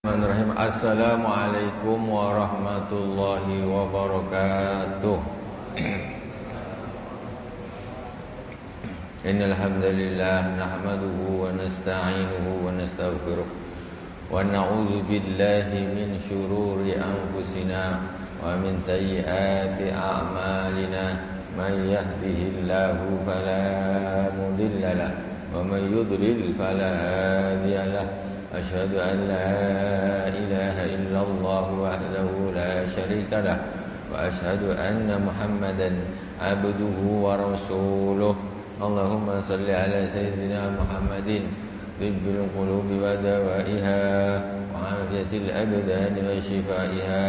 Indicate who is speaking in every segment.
Speaker 1: Bismillahirrahmanirrahim. Assalamualaikum warahmatullahi wabarakatuh. Innal hamdalillah nahmaduhu wa nasta'inuhu wa nastaghfiruh wa na'udzu billahi min shururi anfusina wa min sayyiati a'malina. Man yahdihillahu fala mudilla lahu wa man yudlil fala hadiya lahu. أشهد أن لا إله إلا الله وحده لا شريك له وأشهد أن محمدا عبده ورسوله. اللهم صل على سيدنا محمد طب القلوب ودوائها وعافية الأبدان وشفائها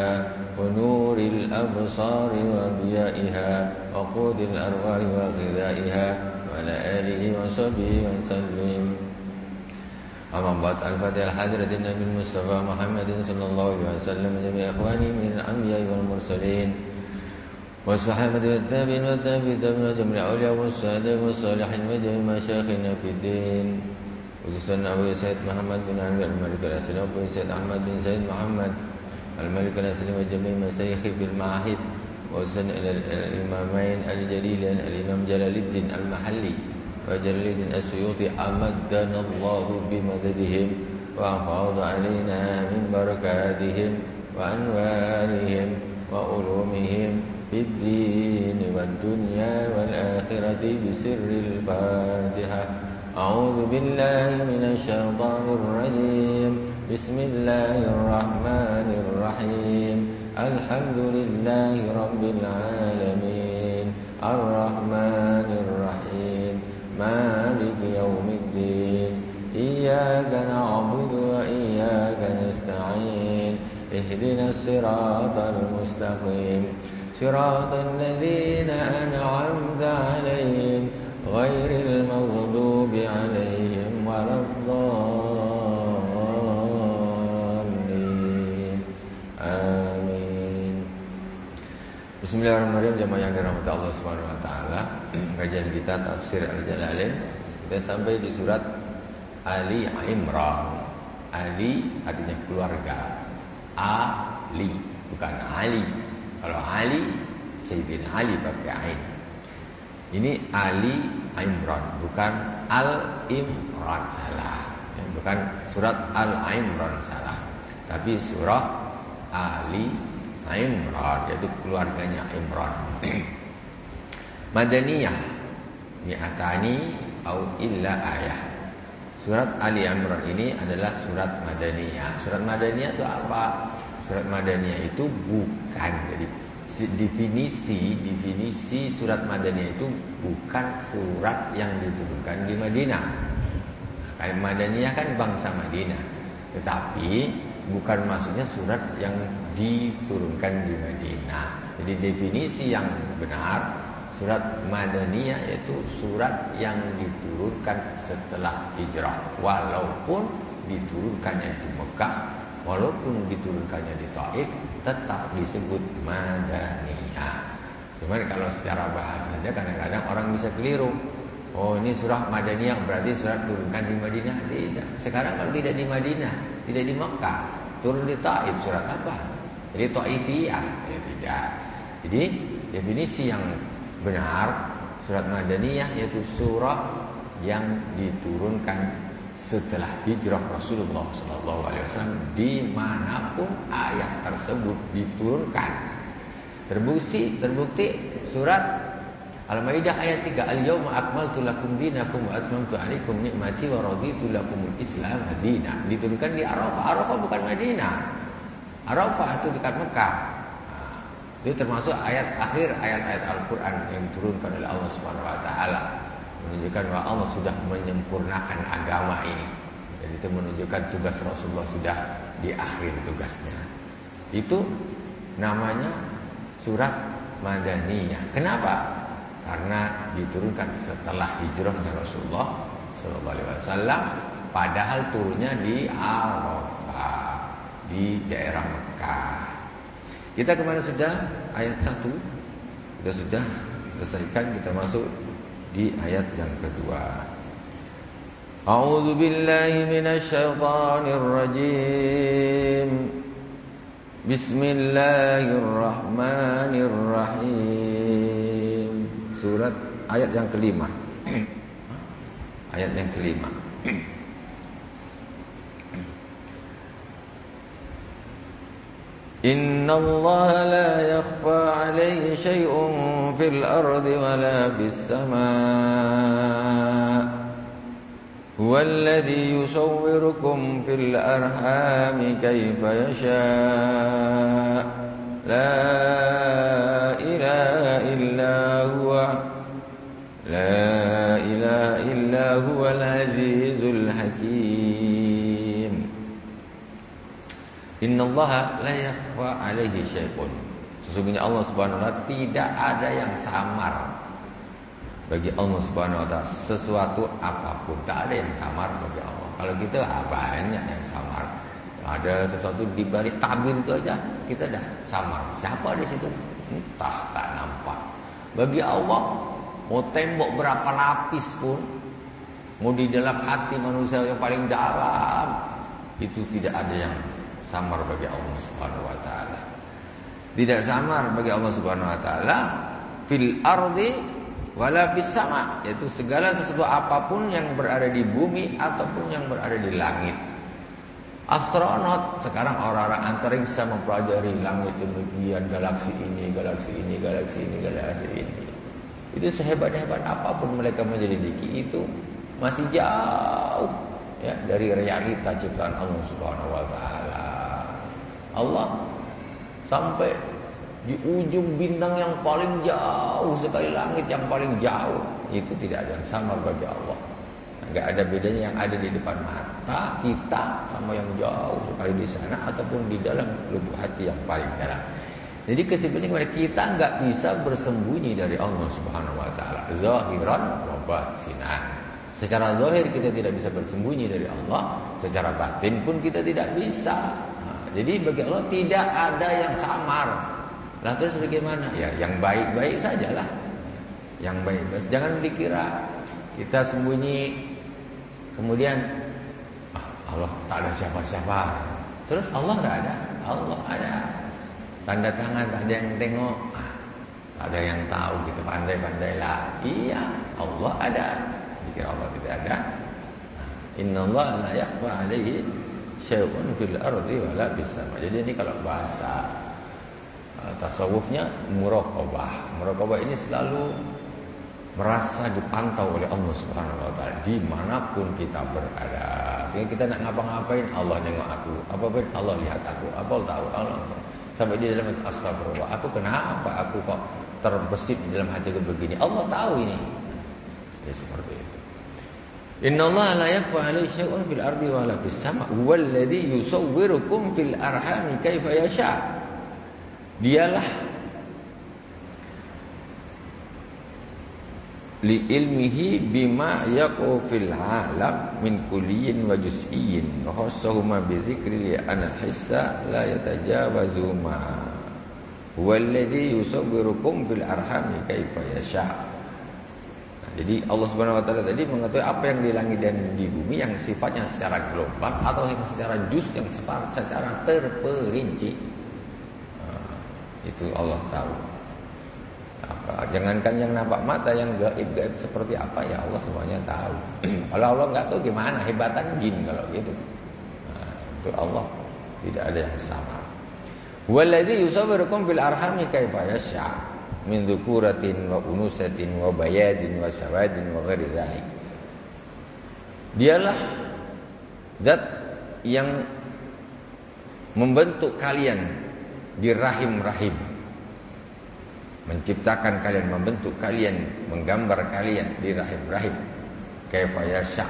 Speaker 1: ونور الأبصار وضيائها وقود الأرواح وغذائها وعلى آله وصحبه وسلم. أما بعد. الفاتحة حضرة النبي المصطفى محمد صلى الله عليه وسلم وجميع إخواني من الأنبياء والمرسلين والصحابة والتابعين والتابعين وجميع الأولياء والسادة والصالحين وجميع مشايخنا في الدين. وخصوصا أبو سيد محمد بن علي الملك الأسلم وأبو سيد أحمد بن سيد محمد الملك الأسلم وجميع مشايخ في المعاهد وخصوصا الإمامين الجليلين الإمام جلال الدين المحلي وجلال الدين السيوطي أمدنا الله بمددهم وأفاض علينا من بركاتهم وأنوارهم وعلومهم في الدين والدنيا والآخرة بسر الفاتحة. أعوذ بالله من الشيطان الرجيم. بسم الله الرحمن الرحيم. الحمد لله رب العالمين الرحمن الرحيم مالك يوم الدين. إياك نعبد وإياك نستعين. اهدنا الصراط المستقيم صراط الذين أنعمت عليهم غير المغضوب عليهم ولا الضالين. آمين. Bismillahirrahmanirrahim. Jemaah yang dirahmati Allah Subhanahu wa taala. Kajian kita tafsir Al-Jalalain. Kita sampai di surat Ali Imran. Ali artinya keluarga. Ali bukan Ali. Kalau Ali Sayyidina Ali pakai ain. Ini Ali Imran, bukan Al-Imran, salah. Bukan surat Al-Imran, salah. Tapi surah Ali Imran, yaitu keluarganya Imran. Madaniyah mi'atani au illa ayah. Surat Ali Imran ini adalah surat Madaniyah. Surat Madaniyah itu apa? Surat Madaniyah itu bukan, jadi definisi surat Madaniyah itu bukan surat yang diturunkan di Madinah. Kayak Madaniyah kan bangsa Madinah, tetapi bukan maksudnya surat yang diturunkan di Madinah. Jadi definisi yang benar surat Madaniyah yaitu surat yang diturunkan setelah hijrah. Walaupun diturunkannya di Mekah, walaupun diturunkannya di Taif, tetap disebut Madaniyah. Cuman kalau secara bahasa saja kadang-kadang orang bisa keliru. Oh, ini surah Madaniyah berarti surat turunkan di Madinah. Tidak. Sekarang kalau tidak di Madinah, tidak di Mekah, turun di Taif, surat apa? Jadi Taifiyah. Ya, tidak. Jadi definisi yang benar surat Madaniyah yaitu surah yang diturunkan setelah hijrah Rasulullah SAW dimanapun ayat tersebut diturunkan. Terbukti surat Al-Maidah ayat 3, Al-yawma akmaltu lakum dinakum wa atmamtu alaikum ni'mati wa raditu lakumul Islam madinah. Diturunkan di Arafah. Arafah bukan Madinah. Arafah itu dekat Mekah. Itu termasuk akhir ayat-ayat Al-Quran yang diturunkan oleh Allah Subhanahu wa taala, menunjukkan bahwa Allah sudah menyempurnakan agama ini. Dan itu menunjukkan tugas Rasulullah sudah di akhir tugasnya. Itu namanya surat Madaniyah. Kenapa? Karena diturunkan setelah hijrahnya Rasulullah sallallahu alaihi wasallam, padahal turunnya di Arafah, di daerah Mekah. Kita kemana sudah? Ayat 1 kita sudah selesaikan. Kita masuk di ayat yang kedua. A'udzu billahi minasy syaithanir rajim. Bismillahirrahmanirrahim. Surat ayat yang kelima. Ayat yang kelima. Inna Allah la yakhfa alaihi syai'un fil ardi wala bis sama' huwa alladhi yusawwirukum fil arhami kayfa yasha' la ilaha illa huwa la ilaha illa huwal azizul hakim. Innallaha la yakhfa alaihi syai'un. Sesungguhnya Allah Subhanahu wa taala tidak ada yang samar bagi Allah Subhanahu wa taala, sesuatu apapun tak ada yang samar bagi Allah. Kalau kita banyak yang samar. Ada sesuatu di balik tabir itu aja kita dah samar. Siapa di situ? Entah, tak nampak. Bagi Allah mau tembok berapa lapis pun, mau di dalam hati manusia yang paling dalam, itu tidak ada yang samar bagi Allah Subhanahu wa taala. Tidak samar bagi Allah Subhanahu wa taala fil ardi wala fis sama', yaitu segala sesuatu apapun yang berada di bumi ataupun yang berada di langit. Astronot sekarang orang-orang antariksa mempelajari langit demikian, galaksi ini, galaksi ini, galaksi ini, galaksi ini. Itu sehebat-hebat apapun mereka menyelidiki, itu masih jauh ya dari realita ciptaan Allah Subhanahu wa taala. Allah sampai di ujung bintang yang paling jauh sekali, langit yang paling jauh, itu tidak ada yang sama bagi Allah. Enggak ada bedanya yang ada di depan mata kita sama yang jauh sekali di sana ataupun di dalam lubuk hati yang paling dalam. Jadi kesimpulannya kita enggak bisa bersembunyi dari Allah Subhanahu wa taala, zahiran wa batinan. Secara zahir kita tidak bisa bersembunyi dari Allah, secara batin pun kita tidak bisa. Jadi bagi Allah tidak ada yang samar. Lah terus bagaimana? Ya yang baik-baik sajalah. Yang baik-baik. Jangan dikira kita sembunyi kemudian Allah tak ada siapa-siapa. Terus Allah tak ada. Allah ada. Tanda tangan tak ada yang tengok. Tak ada yang tahu, kita pandai-pandailah. Iya, Allah ada. Dikira Allah tidak ada. Innallaha la yakhfa alaihi syai'un fil ardi wala bis sama'. Jadi ini kalau bahasa tasawufnya muraqabah. Muraqabah ini selalu merasa dipantau oleh Allah Subhanahu wa taala dimanapun kita berada. Sehingga kita nak ngapa-ngapain Allah nengok aku, apapun Allah lihat aku, apa tahu Allah. Sampai di dalam astagfirullah, aku kenapa aku kok terbesit di dalam hati begini? Allah tahu ini. Ya seperti itu. Innallaha la yakhfa 'alaihi syai'un fil ardi wa la fis sama', huwal ladzi yusawwirukum fil arhami kaifa yasha. Dialah li ilmihi bima yaqu fil alam min kulliyin wa juz'iyyin wa khassahuma bi dzikri li ana hissa la yatajawazu ma huwal ladzi yusawwirukum fil arhami kaifa yasha. Jadi Allah Subhanahu wa taala tadi mengetahui apa yang di langit dan di bumi yang sifatnya secara global atau yang secara juz, yang secara terperinci. Itu Allah tahu. Apa, jangankan yang nampak mata, yang gaib-gaib seperti apa ya Allah semuanya tahu. Kalau Allah enggak tahu gimana hebatan jin kalau gitu. Itu Allah tidak ada yang sama. Walladzi yusawwirukum fil arhami kaifa yasha. Min dzukuratin wa unusatin wa bayadin wa sawadin wa ghairi dzalik. Dialah zat yang membentuk kalian di rahim-rahim, menciptakan kalian, membentuk kalian, menggambar kalian di rahim-rahim. Kaifa yasha,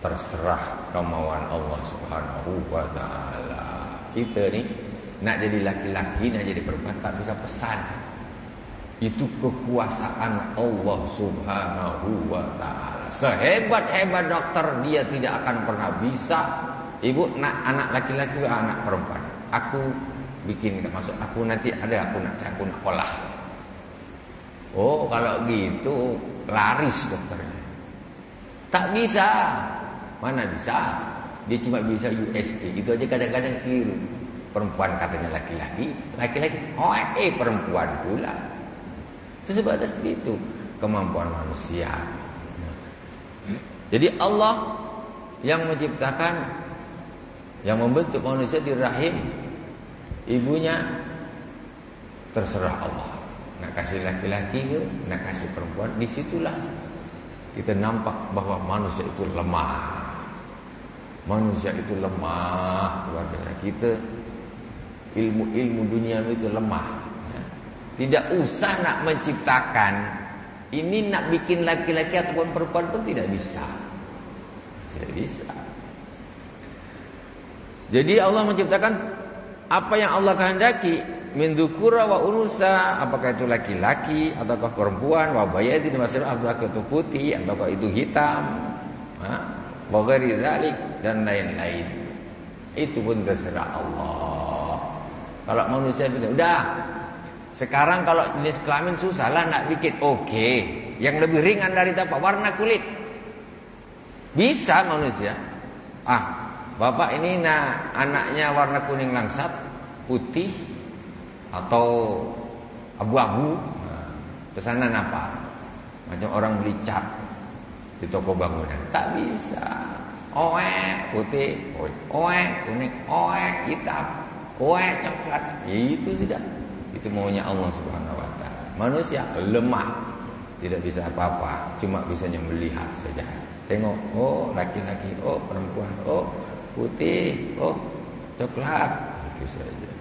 Speaker 1: terserah kemauan Allah Subhanahu wa taala. Kita ni nak jadi laki-laki, nak jadi perempuan tak bisa pesan. Itu kekuasaan Allah Subhanahu wa taala. Sehebat-hebat dokter dia tidak akan pernah bisa. Ibu nak anak laki-laki atau anak perempuan? Aku bikin, maksud aku nanti ada, aku nak olah. Oh, kalau gitu laris dokternya. Tak bisa. Mana bisa? Dia cuma bisa USG. Itu aja kadang-kadang keliru. perempuan katanya laki-laki, laki-laki perempuan pula. Itu sebatas itu kemampuan manusia. Jadi Allah yang menciptakan, yang membentuk manusia di rahim ibunya, terserah Allah. Nak kasih laki-laki ke, nak kasih perempuan, disitulah kita nampak bahwa manusia itu lemah. Manusia itu lemah luar biasa. Kita ilmu dunia itu lemah. Tidak usah nak menciptakan. Ini nak bikin laki-laki ataupun perempuan pun tidak bisa. Tidak bisa. Jadi Allah menciptakan apa yang Allah kehendaki, min dzukura wa unusa, apakah itu laki-laki ataukah perempuan, wa bayadin masalah apakah itu putih ataukah itu hitam, wa ghairi dzalik dan lain-lain. Itu pun terserah Allah. Kalau manusia bilang, udah sekarang kalau jenis kelamin susah lah nak bikin, oke. Yang lebih ringan dari apa? Warna kulit. Bisa manusia. Bapak ini anaknya warna kuning langsat, putih atau abu-abu. Pesanan apa? Macam orang beli cat di toko bangunan. Tak bisa. Putih, kuning, hitam, coklat. Itu sudah. Itu maunya Allah Subhanahu wa taala. Manusia lemah, tidak bisa apa-apa, cuma bisanya melihat saja. Tengok, laki-laki, perempuan, putih, coklat, itu saja.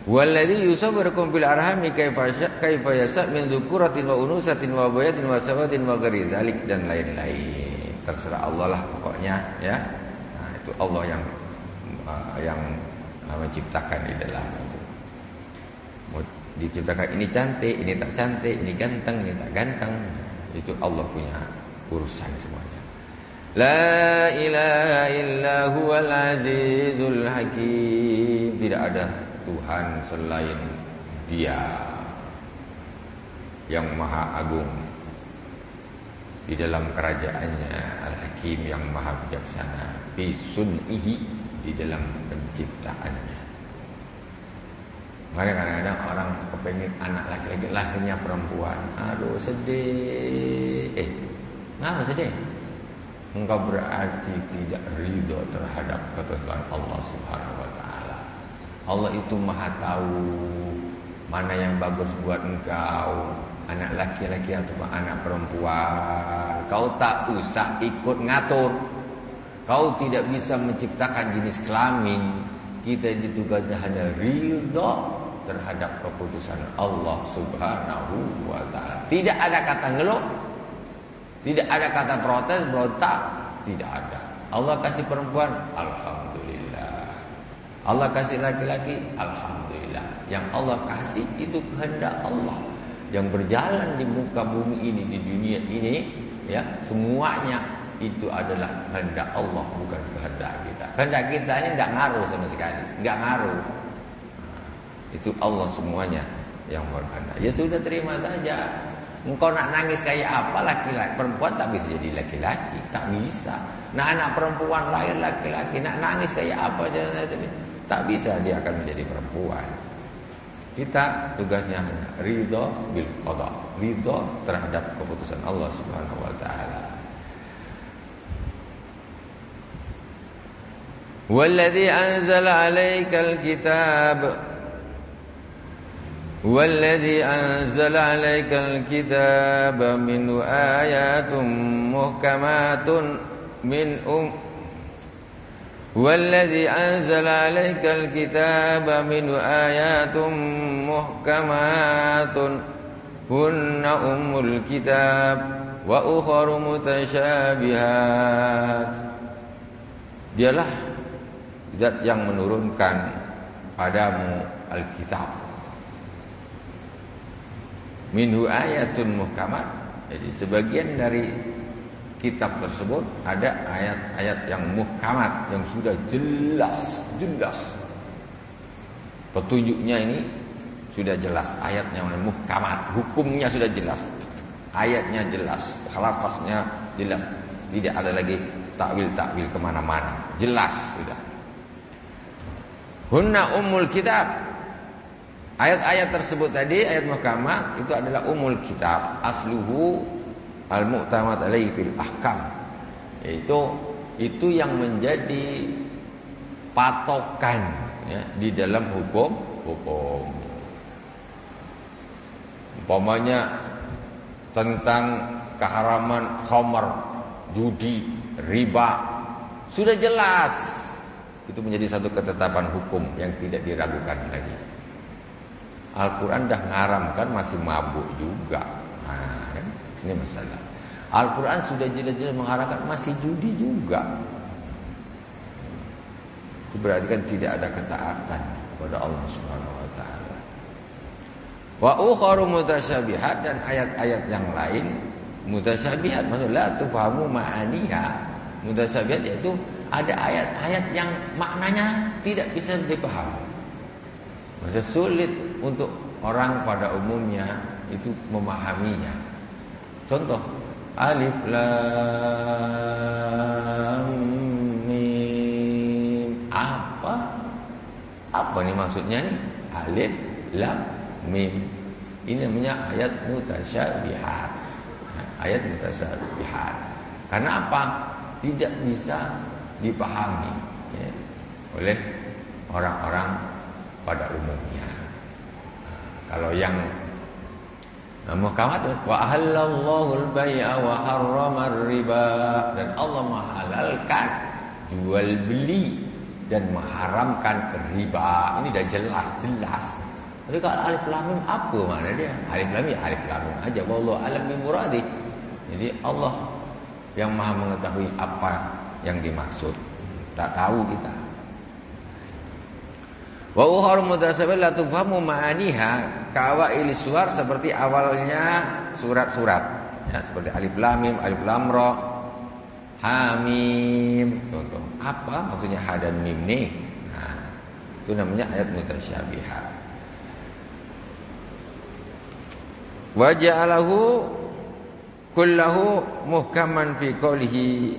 Speaker 1: Walladzi yusawwirukum fil arhami kaifa yasha min dzukuratin wa unusatin wa bayatin wa sawatin wa ghairi dzalik dan lain-lain. Terserah Allah lah pokoknya, ya. Nah, itu Allah yang menciptakan di dalam itu. Diciptakan ini cantik, ini tak cantik, ini ganteng, ini tak ganteng. Itu Allah punya urusan semuanya. La ilaha illa huwal azizul hakim. Tidak ada Tuhan selain Dia yang Maha Agung di dalam kerajaannya, Al-Hakim yang Maha Bijaksana, fi sun'ihi, di dalam penciptaannya. Kadang-kadang orang kepengen anak laki-laki, lahirnya perempuan. Aduh sedih. Kenapa sedih? Engkau berarti tidak ridho terhadap ketentuan Allah Subhanahu wa taala. Allah itu Maha tahu mana yang bagus buat engkau, anak laki-laki atau anak perempuan. Kau tak usah ikut ngatur. Kau tidak bisa menciptakan jenis kelamin. Kita ditugaskan hanya ridho terhadap keputusan Allah Subhanahu wa taala. Tidak ada kata ngeluh, tidak ada kata protes, berontak, tidak ada. Allah kasih perempuan, alhamdulillah. Allah kasih laki-laki, alhamdulillah. Yang Allah kasih itu kehendak Allah. Yang berjalan di muka bumi ini, di dunia ini, ya, semuanya itu adalah kehendak Allah, bukan kehendak kita. Kehendak kita ini tidak ngaruh sama sekali, nggak ngaruh. Itu Allah semuanya yang berkehendak. Ya sudah, terima saja. Engkau nak nangis kayak apa, laki-laki, perempuan tak bisa jadi laki-laki, tak bisa. Nah, anak perempuan lahir laki-laki, nak nangis kayak apa, tak bisa dia akan menjadi perempuan. Kita tugasnya hanya ridho bil qada, ridho terhadap keputusan Allah Subhanahu wa taala. Walladzi anzala 'alaikal kitab والذي أنزل عليك الكتاب منه آيات محكمات والذي أنزل عليك الكتاب منه آيات محكمات هن أم الكتاب وأخر متشابهات. Dialah zat yang menurunkan padamu Alkitab. Minhu ayatun muhkamat. Jadi sebagian dari kitab tersebut ada ayat-ayat yang muhkamat, yang sudah jelas. Petunjuknya ini sudah jelas, ayatnya muhkamat, hukumnya sudah jelas. Ayatnya jelas, lafaznya jelas, tidak ada lagi takwil-takwil kemana-mana, jelas sudah. Hunna ummul kitab. Ayat-ayat tersebut tadi, ayat muhkamat itu adalah ummul kitab. Asluhu al-mu'tamad alaihi fil ahkam. Yaitu itu yang menjadi patokan ya, di dalam hukum. Umpamanya tentang keharaman khamar, judi, riba, sudah jelas. Itu menjadi satu ketetapan hukum yang tidak diragukan lagi. Al-Quran dah ngaramkan masih mabuk juga. Nah, kan? Ini masalah. Al-Quran sudah jelas-jelas mengharamkan masih judi juga. Itu berarti kan tidak ada ketaatan kepada Allah Subhanahu wa taala. Wa ukharu mutasyabihat, dan ayat-ayat yang lain mutasyabihat, maksudnya la tufahamu ma'aniha. Mutasyabihat yaitu ada ayat-ayat yang maknanya tidak bisa dipahami. Maksudnya sulit untuk orang pada umumnya itu memahaminya. Contoh, alif lam mim. Apa nih maksudnya nih? Alif lam mim. Ini namanya ayat mutasyabihat. Ayat mutasyabihat. Karena apa? Tidak bisa dipahami ya, oleh orang-orang pada umumnya. Kalau yang muhkamat, wa ahallallahu al-bai'a wa harrama riba, dan Allah menghalalkan jual beli dan mengharamkan riba. Ini dah jelas-jelas. Tapi kalau alif lam mim apa makna dia? Alif lam ya alif lam mim aja, wallahu alam bi muradi. Jadi Allah yang Maha mengetahui apa yang dimaksud. Tak tahu kita. Wa ukhar mutasabbil la tufhamu ma'aniha kawail suwar, seperti awalnya surat-surat ya, seperti alif lam mim, alif lam ra, ha mim. Contoh, apa maksudnya ha dan mim nih? Nah, itu namanya ayat mutasyabihat. Wa ja'alahu kullahu muhkaman fi qawlihi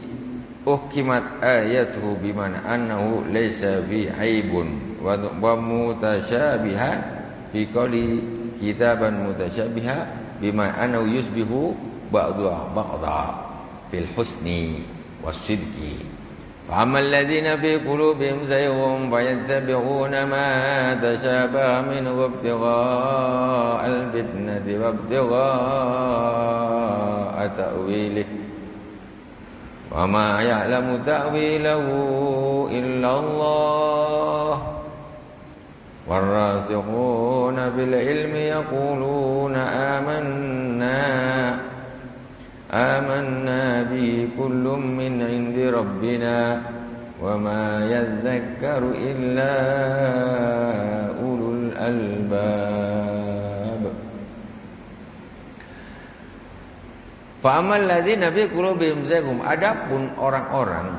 Speaker 1: uhkimat ayatuhu bimana annahu laysa fi aibun wa mutasyabihan fi qawli kitaban mutasyabiha bima annahu yusbihu ba'dha fil husni wasidqi. Fa ammal ladzina fi qulubihim zayghun fayattabi'una ma tashabaha minhu ibtigha'al fitnati wa ibtigha'a ta'wilihi wa ma ya'lamu ta'wilahu illa Allah warrasikhuna bil ilmi yaquluna amanna bi kullum min 'indi rabbina wa ma yadhakkaru illa ulul albab. Fa'amal ladzina fi qulubihim zayghun, adapun orang-orang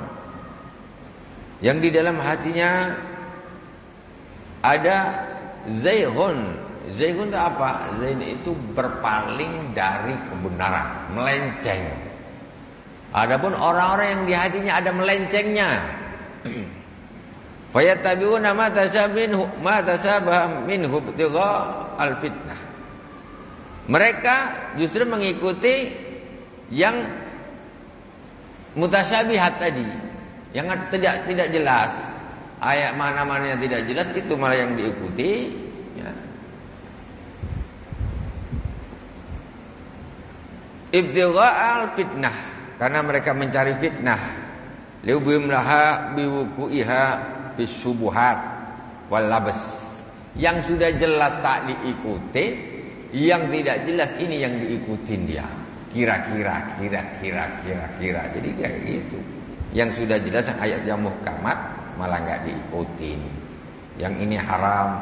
Speaker 1: yang di dalam hatinya ada zayghun. Zayghun itu apa? Zayghun itu berpaling dari kebenaran, melenceng. Adapun orang-orang yang di hatinya ada melencengnya, fayattabi'una ma tasabaha minhu ibtigha'al fitnah. Mereka justru mengikuti yang mutasyabihat tadi, yang tidak jelas, ayat mana-mana yang tidak jelas itu malah yang diikuti ya. Ibtigha'al fitnah, karena mereka mencari fitnah, liubim laha biwuku'iha bisyubuhat wal labas. Yang sudah jelas tak diikuti, yang tidak jelas ini yang diikutin dia. Kira-kira. Jadi kayak gitu. Yang sudah jelas yang ayat yang muhkamat malah enggak diikutin. Yang ini haram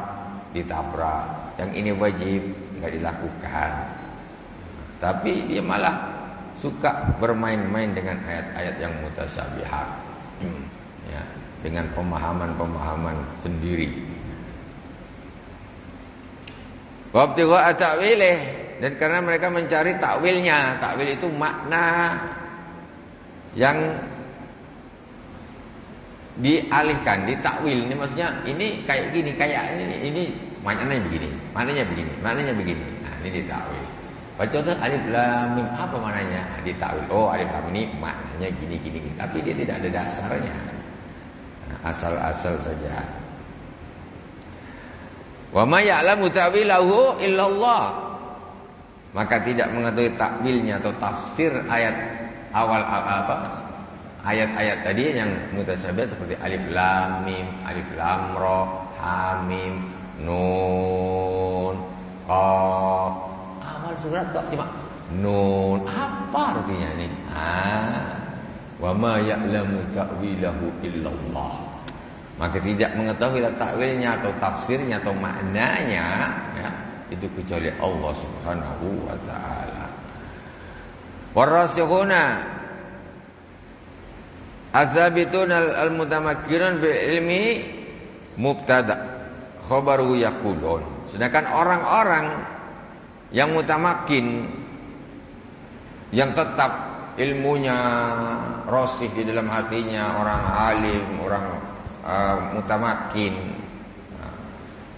Speaker 1: ditabrak, yang ini wajib enggak dilakukan. Tapi dia malah suka bermain-main dengan ayat-ayat yang mutasyabihat. Ya, dengan pemahaman-pemahaman sendiri. Wa ibtigha'a ta'wilih, dan karena mereka mencari takwilnya. Takwil itu makna yang dialihkan, ditakwil. Ini maksudnya ini kayak gini, kayak ini maknanya begini, maknanya begini. Nah, ini ditakwil. Contoh alif lam mim, apa maknanya? Nah, ditakwil. Oh, alif lam ini maknanya gini. Tapi dia tidak ada dasarnya. Nah, asal-asal saja. Wa ma ya'lamu ta'wilahu illallah. Maka tidak mengetahui takwilnya atau tafsir ayat awal ayat-ayat tadi yang mutasyabihat seperti alif lam mim, alif lam ra, ha mim, nun, qaf. Awal surat kok cuma nun. Apa artinya ini? Wa ma ya'lamu ta'wilahu illallah. Maka tidak mengetahui takwilnya atau tafsirnya atau maknanya, ya, itu kecuali Allah Subhanahu wa taala. Warasikhuna adzabitun al-mutamakkinun bil ilmi mubtada khabaru yaqulun. Sedangkan orang-orang yang mutamakkin, yang tetap ilmunya rasih di dalam hatinya, orang alim, orang mutamakkin,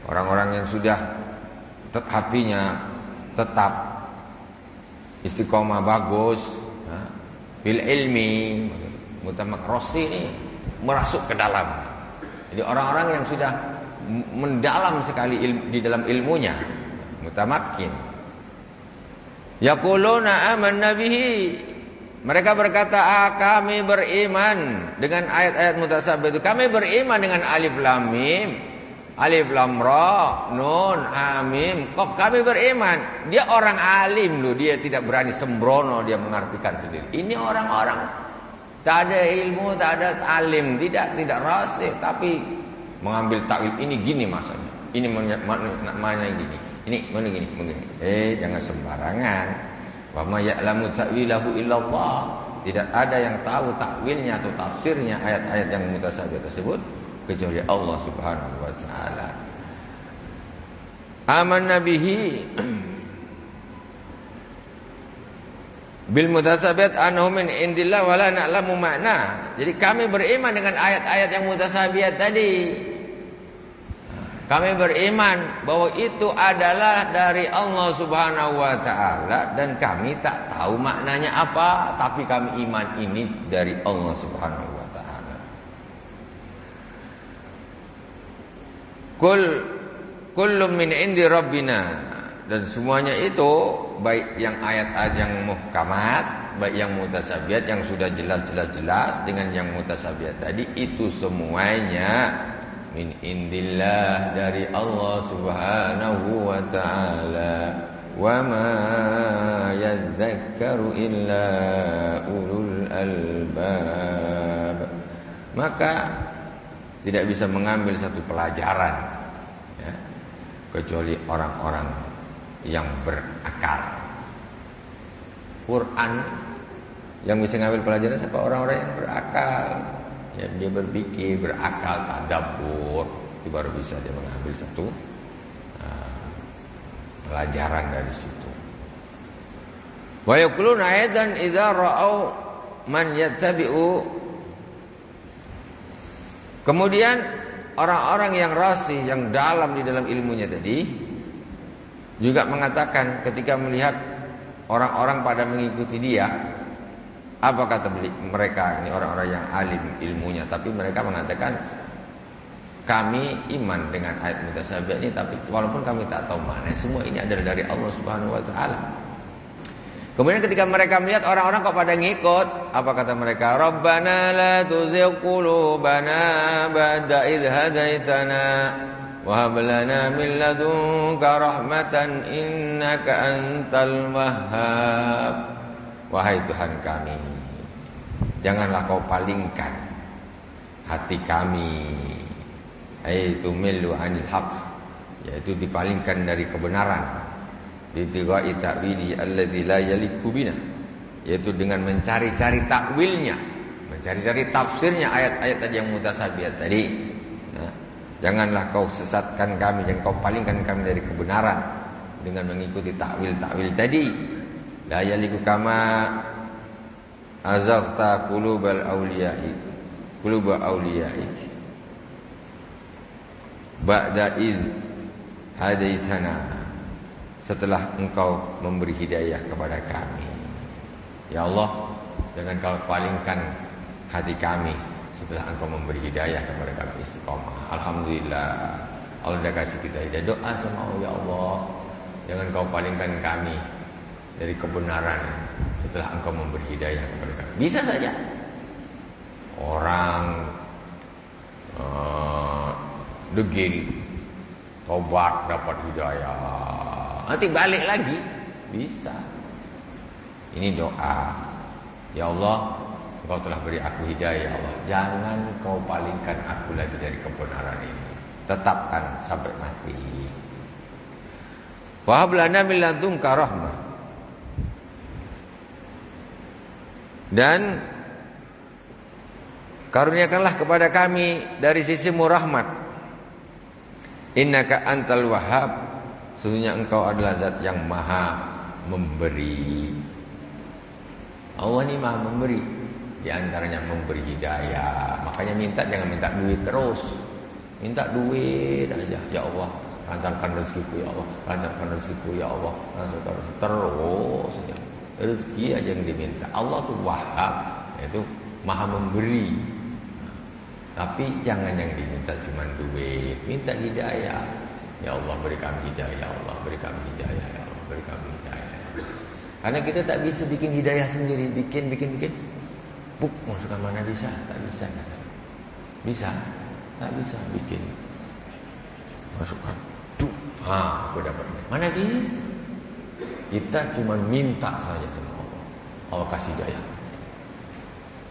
Speaker 1: orang-orang yang sudah hatinya tetap istiqomah bagus, bil ilmi, mutamak rosi ini merasuk ke dalam. Jadi orang-orang yang sudah mendalam sekali di dalam ilmunya, mutamakkin. Yaquluna amanna bihi. Mereka berkata, kami beriman dengan ayat-ayat mutasabih itu. Kami beriman dengan alif lam mim, alif lam ra, nun, ha mim, qaf. Kami beriman. Dia orang alim loh, dia tidak berani sembrono dia mengartikan sendiri. Ini orang-orang tak ada ilmu, tak ada alim, tidak rasih, tapi mengambil takwil ini gini maksudnya. Ini mana gini. Ini mana gini. Jangan sembarangan. Wa ma ya'lamu ta'wilahu illallah. Tidak ada yang tahu takwilnya atau tafsirnya ayat-ayat yang mutasabih tersebut kecuali Allah Subhanahu wa taala. Amanna bihi bil mutasabihat anhum min indillah wala na'lamu makna. Jadi kami beriman dengan ayat-ayat yang mutasabihat tadi. Kami beriman bahwa itu adalah dari Allah Subhanahu wa taala dan kami tak tahu maknanya apa, tapi kami iman ini dari Allah Subhanahu wa taala. Kullum min indi rabbina. Dan semuanya itu, baik yang ayat-ayat yang muhkamat, baik yang mutasabihat yang sudah jelas dengan yang mutasabihat tadi, itu semuanya min indillah, dari Allah Subhanahu wa taala. Wa ma yadzakkaru illa ulul albab. Maka tidak bisa mengambil satu pelajaran, ya, kecuali orang-orang yang berakal. Quran yang bisa mengambil pelajaran siapa? Orang-orang yang berakal. Ya, dia berpikir, berakal, tadabbur, itu baru bisa dia mengambil satu pelajaran dari situ. Wa yaquluna aidan idza ra'au man yattabi'u. Kemudian orang-orang yang rasih, yang dalam di dalam ilmunya tadi juga mengatakan ketika melihat orang-orang pada mengikuti dia, apa kata mereka? Ini orang-orang yang alim ilmunya, tapi mereka mengatakan kami iman dengan ayat mutasabih ini, tapi walaupun kami tak tahu mana, semua ini adalah dari Allah Subhanahu wa taala. Kemudian ketika mereka melihat orang-orang kok pada ngikut, apa kata mereka? Rabbana la tuzigh qulubana ba'da idh hadaitana wa hab lana min ladunka rahmatan innaka antal wahhab. Wahai Tuhan kami, janganlah kau palingkan hati kami, yaitu milu anil haq, yaitu dipalingkan dari kebenaran, bitighai ta'wili alladzi la yaliqu bina, yaitu dengan mencari-cari takwilnya, mencari-cari tafsirnya ayat-ayat tadi yang mutasabihat tadi. Janganlah kau sesatkan kami, jangan kau palingkan kami dari kebenaran dengan mengikuti takwil tadi. La yaliku kama azaghta qulubal awliyaik ba'da id hadaitana, setelah engkau memberi hidayah kepada kami. Ya Allah, jangan kau palingkan hati kami setelah engkau memberi hidayah kepada kami istiqomah. Alhamdulillah, Allah sudah kasih kita hidayah. Doa sama Allah, ya Allah, jangan kau palingkan kami dari kebenaran setelah engkau memberi hidayah kepada kami. Bisa saja orang degil, tobat, dapat hidayah, nanti balik lagi, bisa. Ini doa. Ya Allah, engkau telah beri aku hidayah, ya Allah, jangan kau palingkan aku lagi dari kebenaran ini. Tetapkan sampai mati. Wa hab lana min ladunka rahmah. Dan karuniakanlah kepada kami dari sisimu rahmat. Innaka antal wahhab, sesungguhnya engkau adalah zat yang maha memberi. Allah ini maha memberi. Di antaranya memberi hidayah. Makanya minta, jangan minta duit terus. Minta duit aja. Ya Allah, lancarkan rezekiku, ya Allah, lancarkan rezekiku, ya Allah, lancarkan rezekiku. Terus aja. Rezeki aja yang diminta. Allah tuh wahhab, yaitu maha memberi. Tapi jangan yang diminta cuma duit, minta hidayah. Ya Allah, beri kami hidayah, ya Allah, beri kami hidayah, ya Allah, beri kami hidayah. Karena kita tak bisa bikin hidayah sendiri, bikin. Buk, masukkan mana bisa? Tak bisa kan? Bisa? Tak bisa bikin. Masukkan. Duh, aku dapat. Mana bisa? Kita cuma minta saja sama Allah. Allah kasih hidayah.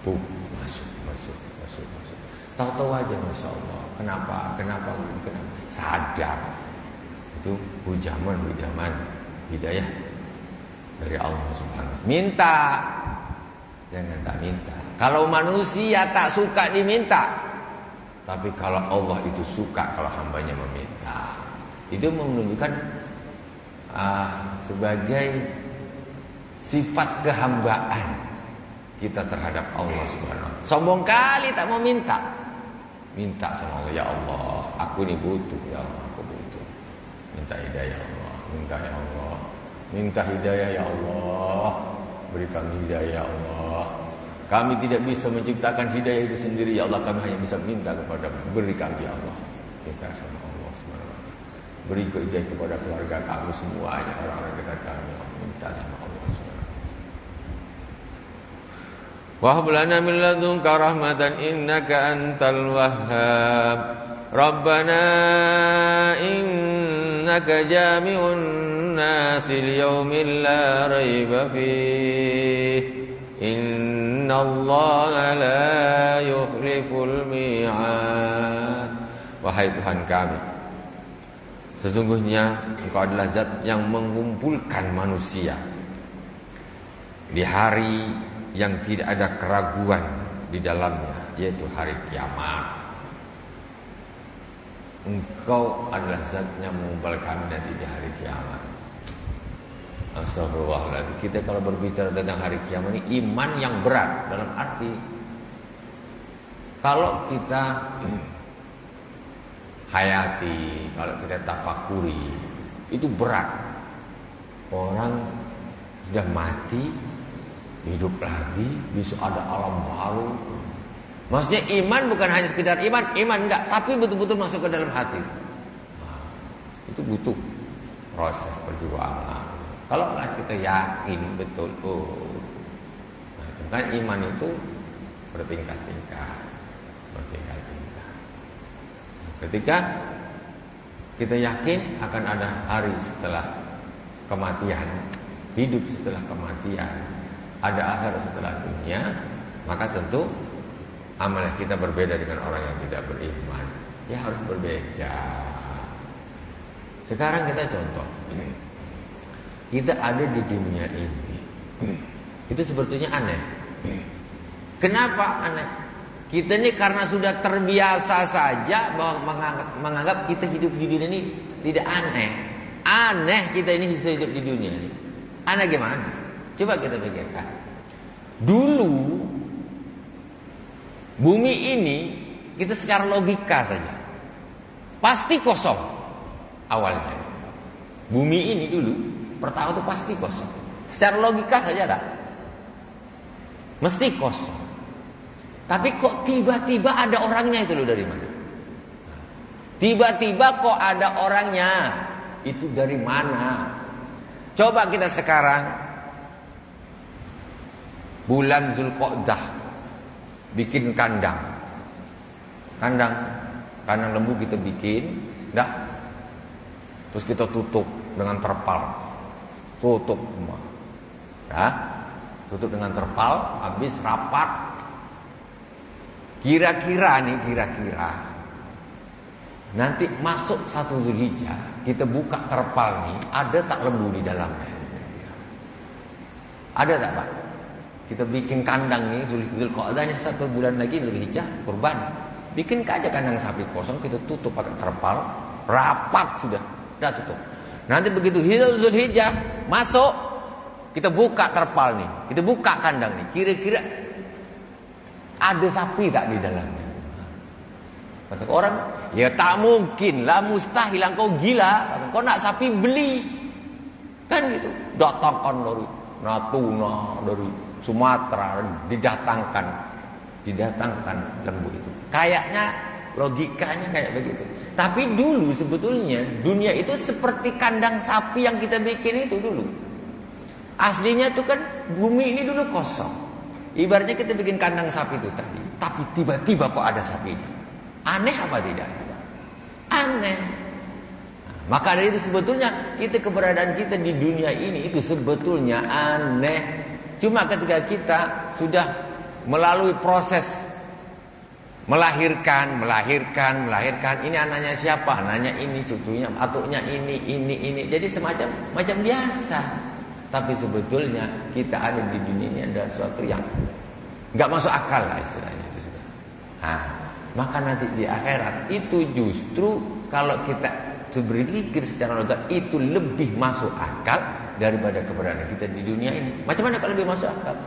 Speaker 1: Buk, masuk. Tahu-tahu aja, Masya Allah. Kenapa? Sadar. Itu hujaman hidayah dari Allah Subhanahu. Minta, jangan tak minta. Kalau manusia tak suka diminta, tapi kalau Allah itu suka kalau hambanya meminta. Itu menunjukkan sebagai sifat kehambaan kita terhadap Allah Subhanahu. Sombong kali tak mau minta. Minta sama Allah, ya Allah, aku ini butuh, ya Allah, aku butuh. Minta hidayah, ya Allah, minta ya Allah. Minta hidayah, ya Allah. Beri kami hidayah, ya Allah. Kami tidak bisa menciptakan hidayah itu sendiri, ya Allah. Kami hanya bisa minta kepada beri kami, ya Allah. Minta sama Allah Subhanahu. Beri hidayah kepada keluarga kami semuanya, orang-orang dekat kami. Minta sama Allah. Wa hab lana min ladunka rahmatan innaka antal wahhab. Rabbana innaka jami'un nasi liyaumin la raiba fih. Innallaha la yukhliful mi'ad. Wahai Tuhan kami, sesungguhnya Engkau adalah zat yang mengumpulkan manusia di hari yang tidak ada keraguan di dalamnya, yaitu hari kiamat. Engkau adalah zat yang mengumpulkan kami nanti di hari kiamat. Astagfirullahaladzim. Kita kalau berbicara tentang hari kiamat ini iman yang berat, dalam arti kalau kita hayati, kalau kita tafakuri, itu berat. Orang sudah mati, hidup lagi, besok ada alam baru. Maksudnya iman bukan hanya sekedar iman enggak, tapi betul-betul masuk ke dalam hati. Nah, itu butuh proses perjuangan. Kalau kita yakin betul, kan iman itu bertingkat-tingkat. Ketika kita yakin akan ada hari setelah kematian, hidup setelah kematian, ada akhir setelah dunia, maka tentu amalan kita berbeda dengan orang yang tidak beriman. Ya harus berbeda. Sekarang kita contoh, kita ada di dunia ini, itu sebetulnya aneh. Kenapa aneh? Kita ini karena sudah terbiasa saja bahwa menganggap kita hidup di dunia ini tidak aneh. Aneh kita ini hidup di dunia ini. Aneh gimana? Coba kita pikirkan. Dulu bumi ini kita secara logika saja pasti kosong awalnya. Bumi ini dulu pertama itu pasti kosong. Secara logika saja dah. Mesti kosong. Tapi kok tiba-tiba ada orangnya itu loh dari mana? Tiba-tiba kok ada orangnya. Itu dari mana? Coba kita sekarang bulan Zulqa'dah bikin kandang lembu kita bikin, dah. Terus kita tutup dengan terpal. Tutup semua. Dah. Tutup dengan terpal, habis rapat. Kira-kira nanti masuk 1 Zulhijjah, kita buka terpal nih, ada tak lembu di dalamnya? Ada tak, Pak? Kita bikin kandang nih, Zulqa'dah ini 1 bulan lagi Zulhijjah, kurban. Bikin aja kandang sapi kosong, kita tutup pakai terpal, rapat sudah, dah tutup. Nanti begitu hilal Zulhijjah masuk, kita buka terpal nih, kita buka kandang nih, kira-kira ada sapi tak di dalamnya? Kata orang, ya tak mungkin lah, mustahil, kau gila. Kata, kau nak sapi beli, kan gitu. Datangkan dari Natuna, dari Sumatera, didatangkan lembu itu. Kayaknya logikanya kayak begitu. Tapi dulu sebetulnya dunia itu seperti kandang sapi yang kita bikin itu dulu. Aslinya itu kan bumi ini dulu kosong. Ibaratnya kita bikin kandang sapi itu tadi, tapi tiba-tiba kok ada sapinya. Aneh apa tidak? Aneh. Maka dari itu sebetulnya keberadaan kita di dunia ini itu sebetulnya aneh. Cuma ketika kita sudah melalui proses melahirkan, ini anaknya siapa? Anaknya ini, cucunya, atuknya ini. Jadi semacam biasa. Tapi sebetulnya kita ada di dunia ini adalah sesuatu yang nggak masuk akal lah istilahnya itu sudah. Nah, maka nanti di akhirat itu justru kalau kita berpikir secara logika itu lebih masuk akal daripada keberadaan kita di dunia ini. Macam mana kalau lebih masuk akal?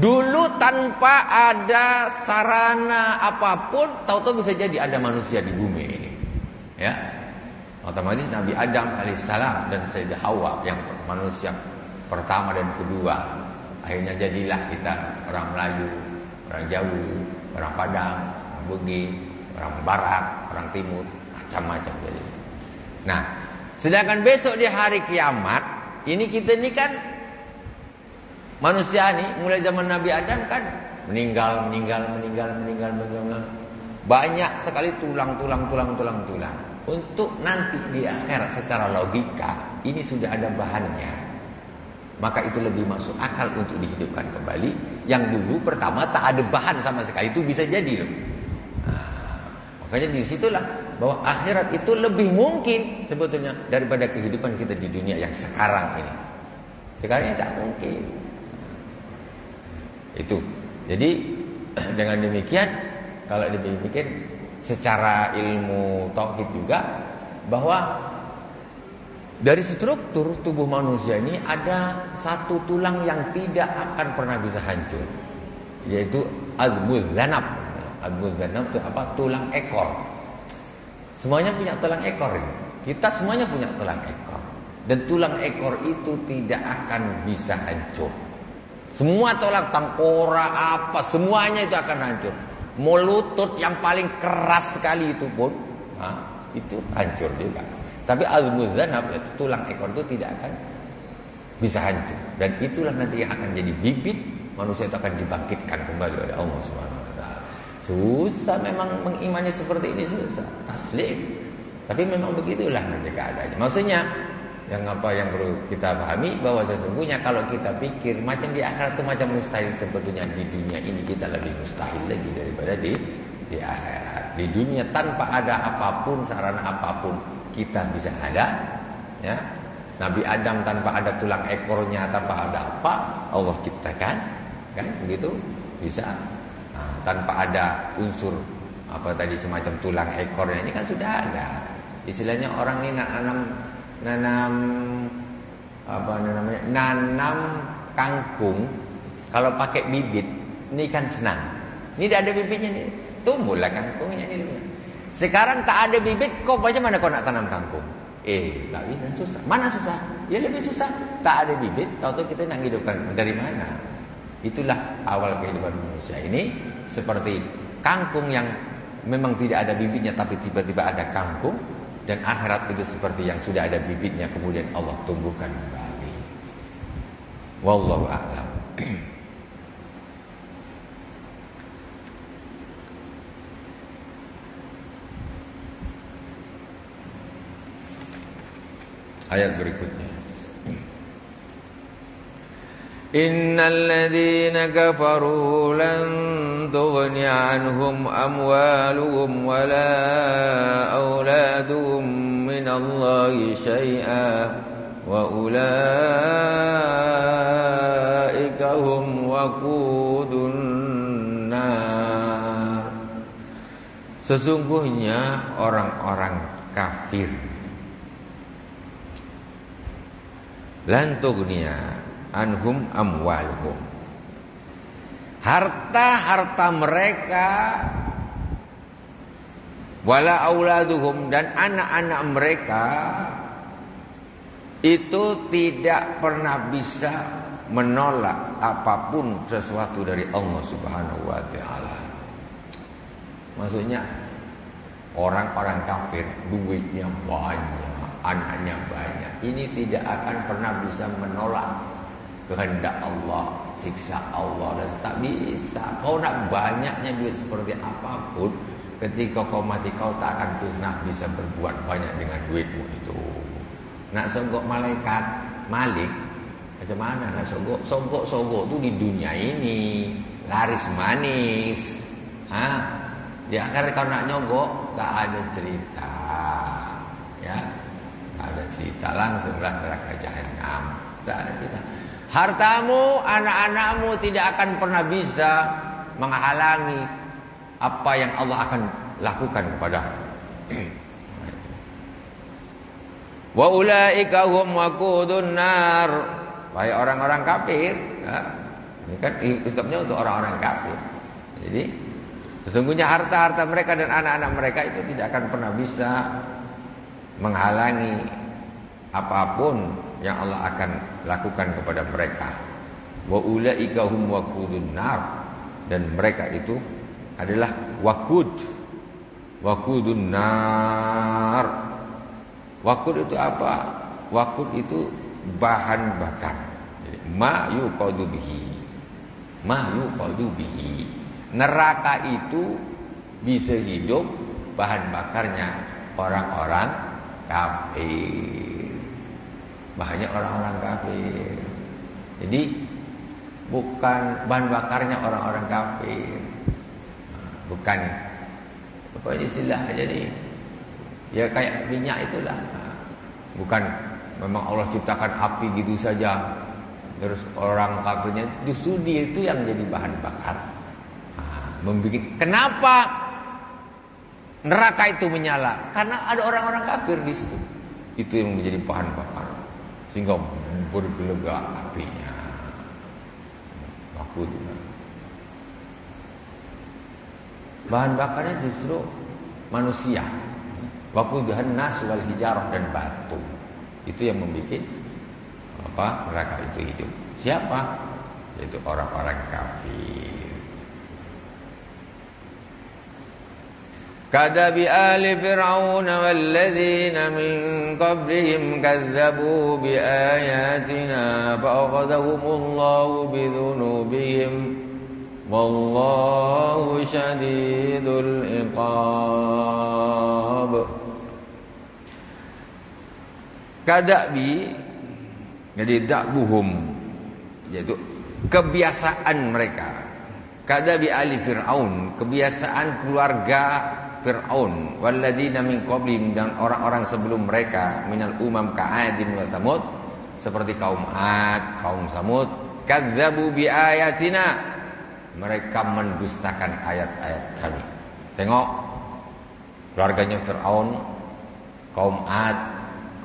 Speaker 1: Dulu tanpa ada sarana apapun, tahu-tahu bisa jadi ada manusia di bumi ini. Ya. Otomatis Nabi Adam alaihissalam dan Sayyidah Hawa yang manusia pertama dan kedua, akhirnya jadilah kita orang Melayu, orang Jawa, orang Padang, orang Bugis, orang Barat, orang Timur, macam-macam jadi. Nah, sedangkan besok di hari kiamat, ini kita ini kan manusia nih mulai zaman Nabi Adam kan meninggal. Banyak sekali tulang. Untuk nanti di akhirat secara logika ini sudah ada bahannya. Maka itu lebih masuk akal untuk dihidupkan kembali. Yang dulu pertama tak ada bahan sama sekali, itu bisa jadi loh. Nah, makanya disitulah bahwa akhirat itu lebih mungkin sebetulnya daripada kehidupan kita di dunia yang sekarang ini. Sekarang ini tak mungkin. Itu. Jadi dengan demikian kalau dipikir secara ilmu tauhid juga bahwa dari struktur tubuh manusia ini ada satu tulang yang tidak akan pernah bisa hancur, yaitu azmul zanab. Azmul zanab itu apa? Tulang ekor. Semuanya punya tulang ekor ini. Kita semuanya punya tulang ekor. Dan tulang ekor itu tidak akan bisa hancur. Semua tulang tengkorak apa semuanya itu akan hancur. Mau lutut yang paling keras sekali itu pun itu hancur juga. Tapi azmul zanab, yaitu tulang ekor itu tidak akan bisa hancur. Dan itulah nanti yang akan jadi bibit manusia itu akan dibangkitkan kembali oleh Allah Subhanahu wa taala. Susah memang mengimani seperti ini, susah. Taslim. Tapi memang begitulah nanti keadaannya. Maksudnya yang perlu kita pahami bahwa sesungguhnya kalau kita pikir macam di akhirat itu macam mustahil, sebetulnya di dunia ini kita lebih mustahil lagi daripada di akhirat. Di dunia tanpa ada apapun, sarana apapun kita bisa ada, ya. Nabi Adam tanpa ada tulang ekornya, tanpa ada apa Allah ciptakan, kan begitu bisa. Nah, tanpa ada unsur apa tadi semacam tulang ekornya ini kan sudah ada. Istilahnya orang ini nak nanam nanam nanam kangkung kalau pakai bibit, ini kan senang. Ini tidak ada bibitnya nih, tumbuhlah kangkungnya ini. Sekarang tak ada bibit, kau macam mana kau nak tanam kangkung? Tak bisa, susah. Mana susah? Ya lebih susah. Tak ada bibit, tahu-tahu kita nak hidupkan dari mana? Itulah awal kehidupan manusia ini, seperti kangkung yang memang tidak ada bibitnya tapi tiba-tiba ada kangkung, dan akhirat itu seperti yang sudah ada bibitnya kemudian Allah tumbuhkan kembali. Wallahu a'lam. Ayat berikutnya. Innal ladzina kafaru lan tughni anhum amwaluhum wala auladuhum minallahi syai'a wa ulaika hum waqudun nar. Sesungguhnya orang-orang kafir lan tughniya anhum amwaluhum, harta-harta mereka, wala auladuhum, dan anak-anak mereka itu tidak pernah bisa menolak apapun sesuatu dari Allah Subhanahu wa taala. Maksudnya orang-orang kafir duitnya banyak, anaknya banyak, ini tidak akan pernah bisa menolak kehendak Allah, siksa Allah, dan tak bisa. Kau nak banyaknya duit seperti apapun, ketika kau mati kau tak akan pernah bisa berbuat banyak dengan duitmu itu. Nak sogok malaikat Malik, macam mana nak sogok? Sogok tu di dunia ini laris manis. Di akhir kau nak nyogok tak ada cerita, ya. Ada cerita langsunglah neraka jahanam. Tak ada cerita. Hartamu, anak-anakmu tidak akan pernah bisa menghalangi apa yang Allah akan lakukan kepadamu. Wa ulaika hum waqudun nar. Wahai orang-orang kafir, ya. Ini kan kitabnya untuk orang-orang kafir. Jadi sesungguhnya harta-harta mereka dan anak-anak mereka itu tidak akan pernah bisa menghalangi apapun yang Allah akan lakukan kepada mereka. Wa ulaika hum waqudun nar, dan mereka itu adalah waqudun nar. Waqud itu apa? Waqud itu bahan bakar. Jadi ma yuqadu bihi. Neraka itu bisa hidup bahan bakarnya orang-orang kafir. Banyak orang-orang kafir. Jadi bukan bahan bakarnya orang-orang kafir. Bukan apa istilah jadi ya kayak minyak itulah. Bukan memang Allah ciptakan api gitu saja. Terus orang kafirnya justru dia itu yang jadi bahan bakar. Kenapa neraka itu menyala? Karena ada orang-orang kafir di situ. Itu yang menjadi bahan bakar sehingga bergelegak apinya. Aku juga. Bahan bakarnya justru manusia. Waquduhan nas wal hijarah, dan batu. Itu yang membuat neraka itu hidup. Siapa? Yaitu orang-orang kafir. Kadabi ali fir'aun walladzina min qablihim kazzabu biayatina fa'akhadhahumullahu bidzunubihim wallahu syadidul iqab. Kadabi, jadi da'buhum, yaitu kebiasaan mereka. Kadabi ali fir'aun, kebiasaan keluarga Fir'aun, walladzina min qablihim, dan orang-orang sebelum mereka, minal umam ka'adin wa samud, seperti kaum Ad, kaum Samud. Kadzabu bi ayatina, mereka mendustakan ayat-ayat kami. Tengok keluarganya Fir'aun, kaum Ad,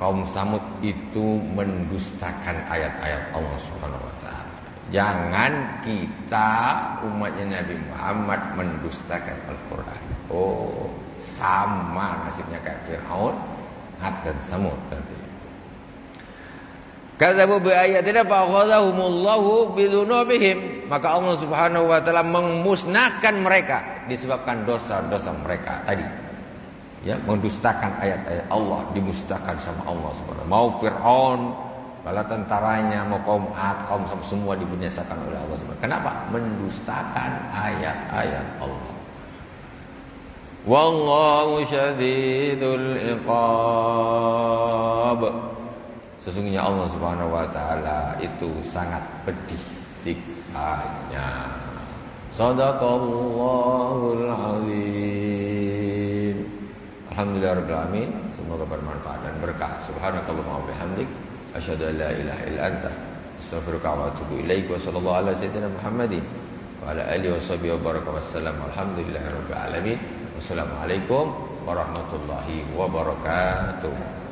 Speaker 1: kaum Samud itu mendustakan ayat-ayat Allah Subhanahu wa taala. Jangan kita umatnya Nabi Muhammad mendustakan Al-Qur'an. Oh, sama nasibnya kayak Firaun, Ad dan Samud nanti. Kadzabu bi ayatina fa akhadhahumullahu bidzunubihim. Maka Allah Subhanahu wa taala memusnahkan mereka disebabkan dosa-dosa mereka tadi. Ya, mendustakan ayat-ayat Allah, dimusnahkan sama Allah Subhanahu. Mau Firaun, bala tentaranya, mau kaum Ad, kaum Samud, semua dibinasakan oleh Allah Subhanahu. Kenapa? Mendustakan ayat-ayat Allah. Wallahu syadidul iqab. Sesungguhnya Allah Subhanahu wa taala itu sangat pedih siksanya. Shadaqallahul azim. Alhamdulillahirabbil alamin. Semoga bermanfaat dan berkah. Subhanakallahumma wa bihamdik asyhadu an la ilaha illa anta astaghfiruka wa atubu ilaik. Wa sallallahu ala sayyidina Muhammadin wa ala alihi washabihi wa baraka wasallam. Alhamdulillahirabbil alamin. Wassalamualaikum warahmatullahi wabarakatuh.